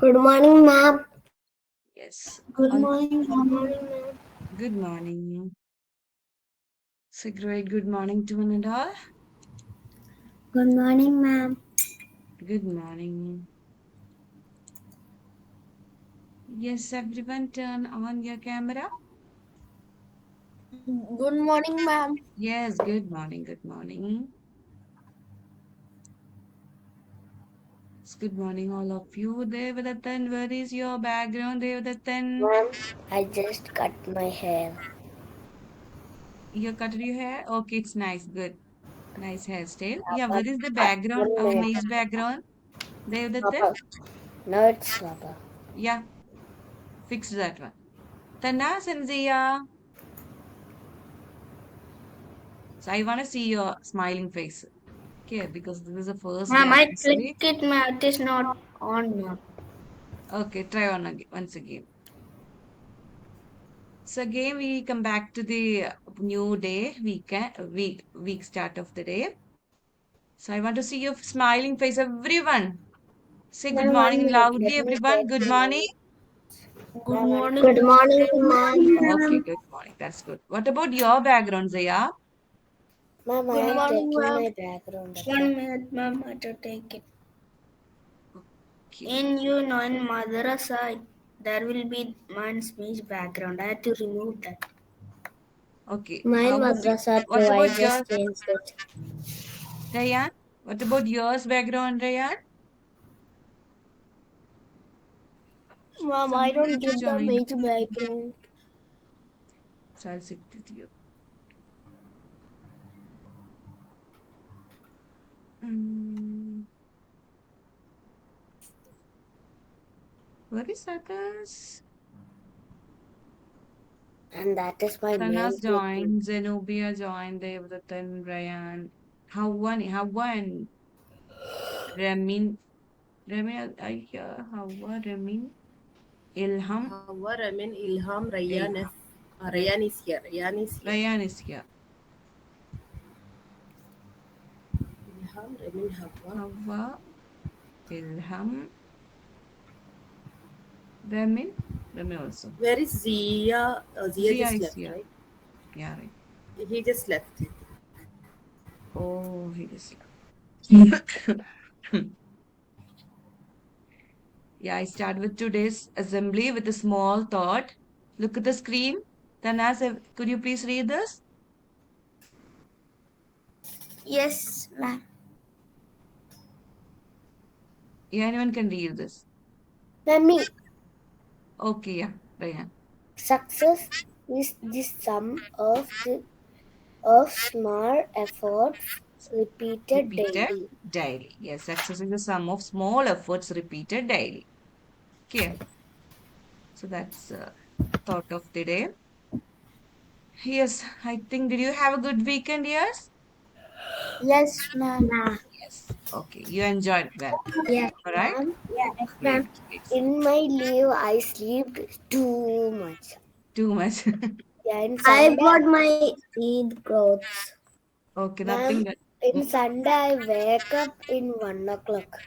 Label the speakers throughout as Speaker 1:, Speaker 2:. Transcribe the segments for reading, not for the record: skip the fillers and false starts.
Speaker 1: Good morning, ma'am.
Speaker 2: Yes.
Speaker 1: Good morning, ma'am.
Speaker 2: Good morning. So great good morning to one and all.
Speaker 1: Good morning, ma'am.
Speaker 2: Good morning. Yes, everyone turn on your camera.
Speaker 1: Good morning, ma'am.
Speaker 2: Yes, good morning. Good morning. Good morning, all of you. Devadatan, where is your background, Devadatan?
Speaker 1: Ma'am, I just cut my hair.
Speaker 2: You cut your hair? Okay, it's nice. Good. Nice hairstyle. Yeah,
Speaker 1: But
Speaker 2: where is the background?
Speaker 1: 1 minute.
Speaker 2: Image background? Devadatan?
Speaker 1: Papa. No, it's Papa.
Speaker 2: Yeah, fix that one. Tana Sanzia. So I want to see your smiling face. Okay, because this is the first day
Speaker 1: Ma'am,
Speaker 2: of
Speaker 1: I
Speaker 2: this
Speaker 1: click
Speaker 2: week.
Speaker 1: it, ma'am. It is not on, ma'am.
Speaker 2: Okay, try on again, once again. So again, we come back to the new day, week start of the day. So I want to see your smiling face, everyone. Say good
Speaker 1: Ma'am, 1
Speaker 2: morning
Speaker 1: minute.
Speaker 2: loudly,
Speaker 1: Let me
Speaker 2: everyone.
Speaker 1: check
Speaker 2: Good
Speaker 1: the
Speaker 2: morning.
Speaker 1: Good morning. Good morning,
Speaker 2: Okay,
Speaker 1: ma'am.
Speaker 2: good morning. That's good. What about your background, Zaya?
Speaker 1: Ma'am, I am taking my background. 1 minute, ma'am. I have to take it.
Speaker 2: Okay.
Speaker 1: In madrasa, there will be man's speech background. I have to remove that.
Speaker 2: Okay.
Speaker 1: Mine madrasa
Speaker 2: What
Speaker 1: too. I
Speaker 2: about yours,
Speaker 1: just changed it.
Speaker 2: Rayan? What about yours background, Rayan?
Speaker 1: Mom, I
Speaker 2: Somebody
Speaker 1: don't
Speaker 2: has
Speaker 1: get the
Speaker 2: joined.
Speaker 1: major background.
Speaker 2: So I'll sit with you. Mm, where is others?
Speaker 1: And that is my
Speaker 2: Tanas
Speaker 1: main picture.
Speaker 2: joined, Zenobia joined, Devdatan, Ryan, Hawa and Hawa, Ramin, Ilham,
Speaker 3: Hawa, Ramin, Ilham,
Speaker 2: Ilham,
Speaker 3: Rayyan is here. Rayyan is here.
Speaker 2: Ryan is here.
Speaker 3: Ilham, Ramin, Hawa.
Speaker 2: Hawa, Ilham, Ramin also.
Speaker 3: Where is Zia? Zia
Speaker 2: Zia
Speaker 3: just
Speaker 2: is
Speaker 3: left,
Speaker 2: here.
Speaker 3: right?
Speaker 2: Yeah, right.
Speaker 3: He just left.
Speaker 2: Oh, he is here. Yeah, I start with today's assembly with a small thought. Look at the screen. Tanas, could you please read this?
Speaker 1: Yes, ma'am.
Speaker 2: Yeah, anyone can read this.
Speaker 1: Me.
Speaker 2: Okay, yeah, Ryan.
Speaker 1: Success is the sum of small efforts repeated
Speaker 2: Repeated
Speaker 1: daily.
Speaker 2: daily. Yes, success is the sum of small efforts repeated daily. Okay, so that's thought of the day. Yes, I think, did you have a good weekend? Yes?
Speaker 1: Yes, ma'am.
Speaker 2: Yes. Okay, you enjoyed well.
Speaker 1: Yes,
Speaker 2: All right?
Speaker 1: ma'am. Yes,
Speaker 2: Great,
Speaker 1: ma'am.
Speaker 2: great.
Speaker 1: In my leave, I slept too much.
Speaker 2: Too much.
Speaker 1: Yeah, in Sunday, I bought my Eid clothes.
Speaker 2: Okay,
Speaker 1: Ma'am,
Speaker 2: nothing.
Speaker 1: in Sunday, I wake up in 1 o'clock.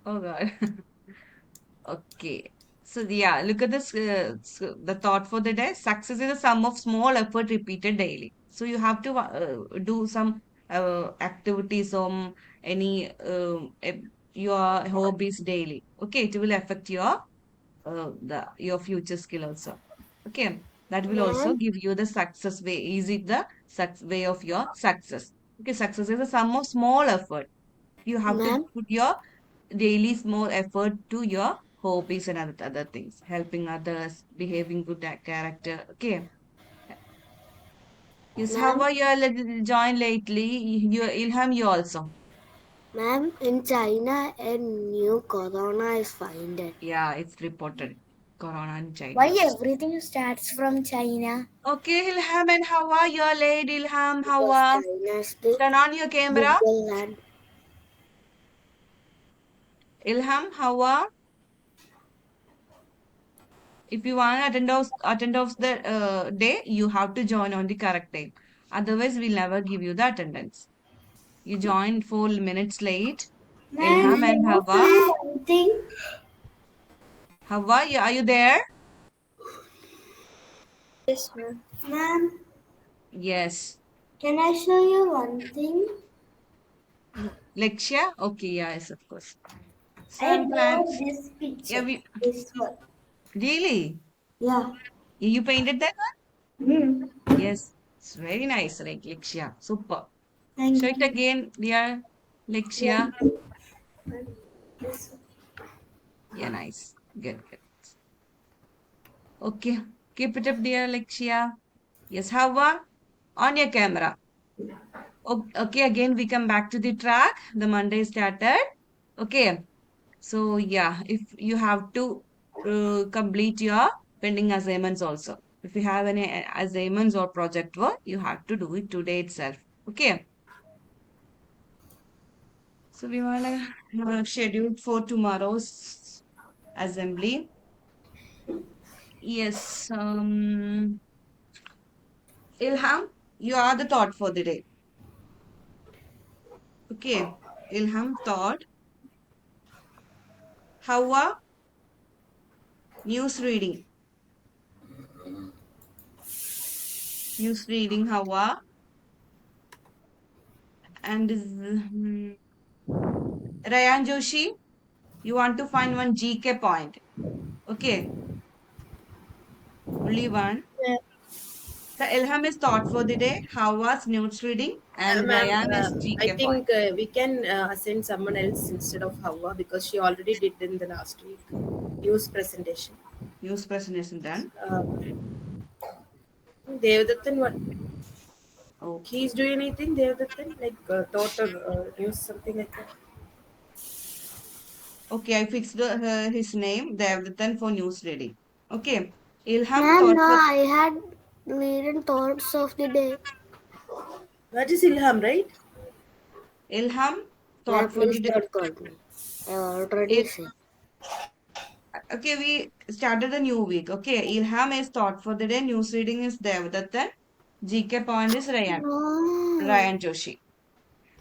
Speaker 2: Oh God. Okay. So yeah, look at this. The thought for the day: success is a sum of small effort repeated daily. So you have to do some activities or any your hobbies daily. Okay, it will affect your future skill also. Okay, that will also
Speaker 1: Ma'am,
Speaker 2: give you the success way. Is it the way of your success? Okay, success is a sum of small effort. You have to
Speaker 1: ma'am,
Speaker 2: put your daily small effort to your hobbies and other things, helping others, behaving good character. Okay. Yes, how
Speaker 1: ma'am,
Speaker 2: are you joined lately? You, Ilham, you also.
Speaker 1: ma'am, in China, a new corona is found.
Speaker 2: Yeah, it's reported. Corona in
Speaker 1: Why
Speaker 2: China.
Speaker 1: everything starts from China?
Speaker 2: Okay, Ilham, and how are you late, Ilham? How
Speaker 1: Because
Speaker 2: are?
Speaker 1: China is the
Speaker 2: Turn on your camera.
Speaker 1: bigger land.
Speaker 2: Ilham, how are? If you want to attend of the day, you have to join on the correct time. Otherwise, we'll never give you the attendance. You joined 4 minutes late.
Speaker 1: Ma'am,
Speaker 2: Ilham
Speaker 1: can
Speaker 2: and
Speaker 1: you
Speaker 2: Hawa.
Speaker 1: say something?
Speaker 2: Hawa, are you there?
Speaker 1: Yes, ma'am. Ma'am,
Speaker 2: Yes.
Speaker 1: can I show you one thing?
Speaker 2: Lakshya? Okay, yes, of course.
Speaker 1: I
Speaker 2: Sun
Speaker 1: draw
Speaker 2: plants.
Speaker 1: this
Speaker 2: Yeah,
Speaker 1: picture.
Speaker 2: we
Speaker 1: This one.
Speaker 2: really.
Speaker 1: Yeah.
Speaker 2: You painted that
Speaker 1: Hmm.
Speaker 2: one? Yes. It's very nice, like Lakshya. Super. Show
Speaker 1: Thank
Speaker 2: it
Speaker 1: you.
Speaker 2: again, dear Lakshya.
Speaker 1: Yeah. This one.
Speaker 2: Yeah, nice. Good, good. Okay. Keep it up, dear Lakshya. Yes, Hawa, on your camera. Okay, again we come back to the track. The Monday started. Okay. So yeah, if you have to complete your pending assignments also. If you have any assignments or project work, you have to do it today itself. Okay. So we want to schedule for tomorrow's assembly. Yes. Ilham, you are the thought for the day. Okay. Ilham thought. Hawa, news reading. News reading, Hawa. And Rayan Joshi, you want to find one GK point. Okay. Only one.
Speaker 1: Yeah.
Speaker 2: So Ilham is thought for the day. Hawa's news reading. And
Speaker 3: Ma'am,
Speaker 2: Rayan is
Speaker 3: I
Speaker 2: GK point.
Speaker 3: think we can assign someone else instead of Hawa because she already did in the last week. News presentation.
Speaker 2: News presentation done.
Speaker 3: Uh, Devdattan, what he's
Speaker 2: Okay.
Speaker 3: doing anything? Devdattan, like taught or news, something like that.
Speaker 2: Okay, I fixed his name, Devdatan, for news reading. Okay. Ilham
Speaker 1: Ma'am,
Speaker 2: thought
Speaker 1: no,
Speaker 2: for
Speaker 1: I had leading thoughts of the day.
Speaker 3: That is Ilham, right?
Speaker 2: Ilham
Speaker 1: Ma'am,
Speaker 2: thought for the
Speaker 1: please
Speaker 2: day.
Speaker 1: don't call me. I already said.
Speaker 2: Okay, we started a new week. Okay, Ilham is thought for the day. News reading is Devdatan. GK point is Rayan.
Speaker 1: No,
Speaker 2: Rayan Joshi.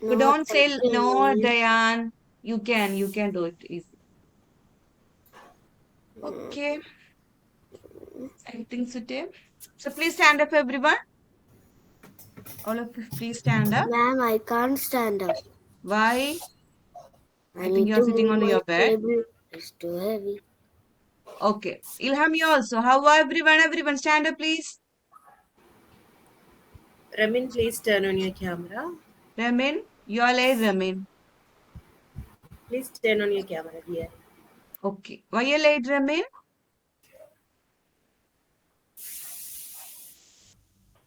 Speaker 2: You
Speaker 1: no,
Speaker 2: don't
Speaker 1: thank
Speaker 2: say no,
Speaker 1: you.
Speaker 2: Dayan. You can do it easy. Okay, I think so too. So please stand up, everyone. All of you, please stand up.
Speaker 1: Ma'am, I can't stand up.
Speaker 2: Why?
Speaker 1: I
Speaker 2: I think
Speaker 1: need
Speaker 2: you are
Speaker 1: to
Speaker 2: sitting
Speaker 1: move
Speaker 2: on
Speaker 1: my
Speaker 2: your bed.
Speaker 1: table. It's too heavy.
Speaker 2: Okay. Ilham, you also. How are everyone? Everyone, stand up, please.
Speaker 3: Ramin, please turn on your camera.
Speaker 2: Ramin, you are late, Ramin.
Speaker 3: Please turn on your camera, dear.
Speaker 2: Okay. Why you late, Ramin?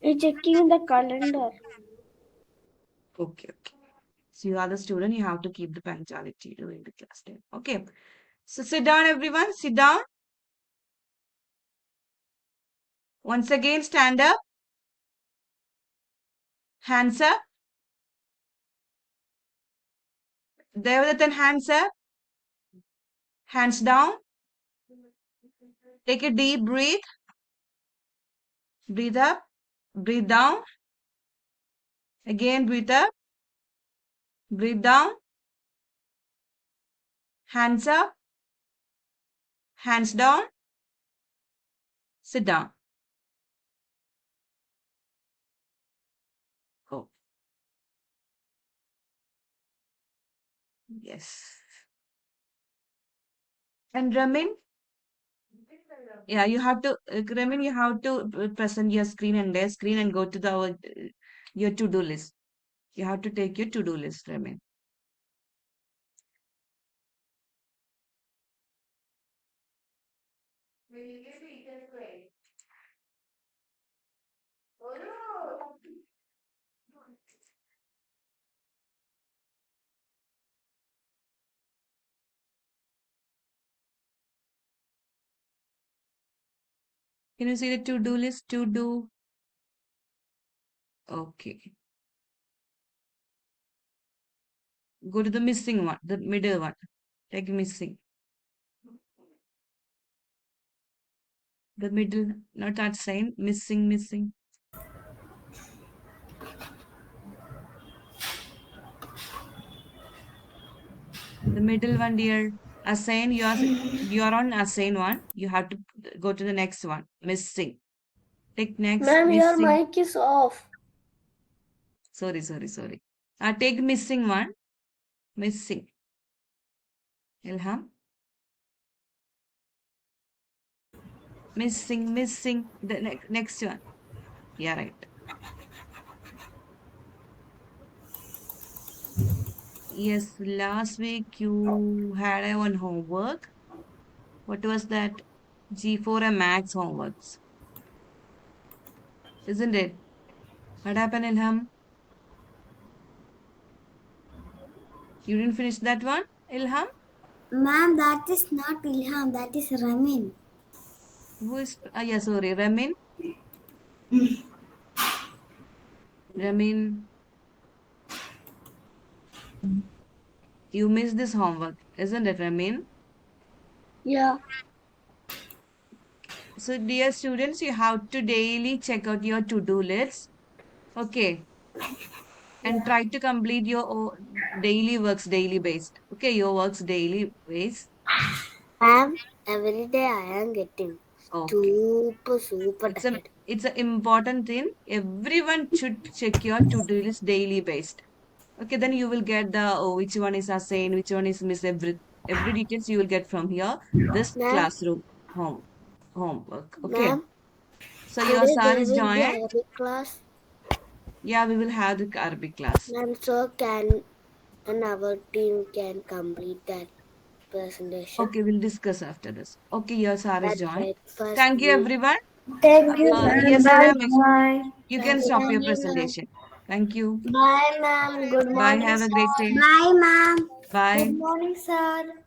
Speaker 1: You're checking the calendar.
Speaker 2: Okay, okay. So you are the student, you have to keep the punctuality during the class time. Okay. So sit down, everyone. Sit down. Once again, stand up. Hands up. Devdatan, hands up. Hands down. Take a deep breath. Breathe up. Breathe down. Again, breathe up. Breathe down. Hands up. Hands down. Sit down. Oh, yes. And Ramin, yeah, you have to, Ramin, you have to present your screen and their screen and go to the your to-do list. You have to take your to-do list, Ramin. Can you see the to-do list? To do. Okay. Go to the missing one, the middle one. Take missing. The middle, not that same. Missing, missing. The middle one, dear. Assign, you are on assign one. You have to go to the next one. Missing. Take next
Speaker 4: Ma'am, your
Speaker 2: missing.
Speaker 4: mic is off.
Speaker 2: Sorry. Take missing one. Missing. Ilham. Missing. The next one. Yeah, right. Yes, last week you had a one homework. What was that? G4A Max homeworks, isn't it? What happened, Ilham? You didn't finish that one, Ilham?
Speaker 5: Ma'am, that is not Ilham, that is Ramin.
Speaker 2: Who is? Yeah, sorry, Ramin. Ramin, you missed this homework, isn't it, Ramin?
Speaker 4: Yeah.
Speaker 2: So, dear students, you have to daily check out your to-do list. Okay. And try to complete your daily works daily based. Okay, your works daily based.
Speaker 5: Ma'am, every day I am getting
Speaker 2: Okay.
Speaker 5: super
Speaker 2: It's an
Speaker 5: tired.
Speaker 2: it's an important thing. Everyone should check your to-do list daily based. Okay, then you will get the which one is assigned, which one is miss every details you will get from here. This
Speaker 5: Ma'am,
Speaker 2: classroom homework. Okay.
Speaker 5: ma'am,
Speaker 2: So your
Speaker 5: today
Speaker 2: sir
Speaker 5: there
Speaker 2: is
Speaker 5: will be
Speaker 2: joined.
Speaker 5: Arabic class.
Speaker 2: Yeah, we will have the Arabic class.
Speaker 5: Ma'am, so can and our team can complete that presentation.
Speaker 2: Okay, we'll discuss after this. Okay, your sir is
Speaker 5: That's
Speaker 2: joined.
Speaker 5: right. First
Speaker 2: Thank you,
Speaker 5: we
Speaker 2: everyone.
Speaker 4: Thank you,
Speaker 2: Yes,
Speaker 4: ma'am. Bye
Speaker 2: Ilham,
Speaker 4: bye.
Speaker 2: you can
Speaker 5: thank you,
Speaker 2: stop your
Speaker 5: thank you, ma'am.
Speaker 2: presentation. Thank you.
Speaker 4: Bye, ma'am. Good
Speaker 2: Bye.
Speaker 4: morning,
Speaker 2: Have a great
Speaker 4: sir.
Speaker 2: day.
Speaker 5: Bye, ma'am.
Speaker 2: Bye.
Speaker 4: Good morning, sir.